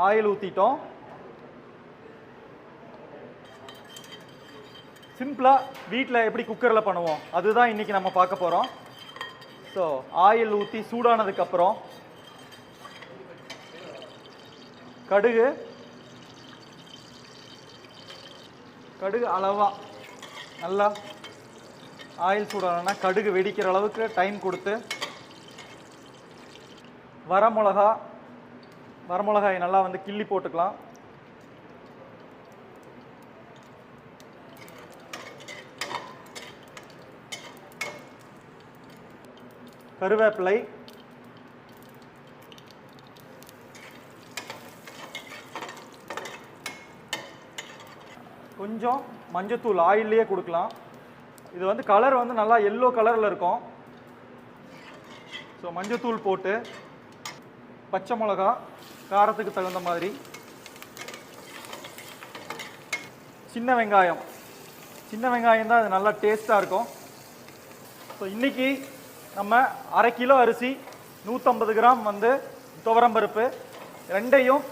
Oil ஊற்றிட்டோம். சிம்பிளாக வீட்டில் எப்படி குக்கரில் பண்ணுவோம் அதுதான் இன்றைக்கி நம்ம பார்க்க போகிறோம். ஸோ ஆயில் ஊற்றி சூடானதுக்கப்புறம் கடுகு அளவாக நல்லா ஆயில் சூடானா கடுகு வெடிக்கிற அளவுக்கு டைம் கொடுத்து வரமிளகாய் நல்லா வந்து கிள்ளி போட்டுக்கலாம். கருவேப்பிலை, கொஞ்சம் மஞ்சத்தூள் ஆயிலே கொடுக்கலாம். இது வந்து கலர் வந்து நல்லா எல்லோ கலரில் இருக்கும். ஸோ மஞ்சத்தூள் போட்டு பச்சை மிளகா காரத்துக்கு தகுந்த மாதிரி, சின்ன வெங்காயம் தான் அது நல்லா டேஸ்ட்டாக இருக்கும். ஸோ இன்றைக்கி நம்ம 1/2 கிலோ அரிசி 150 கிராம் வந்து துவரம்பருப்பு ரெண்டையும்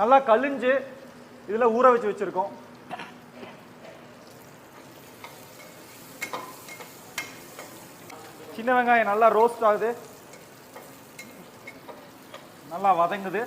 நல்லா கழிஞ்சு இதில் ஊற வச்சு வச்சுருக்கோம். சின்ன வெங்காயம் நல்லா ரோஸ்ட் ஆகுது, நல்லா வதங்குது.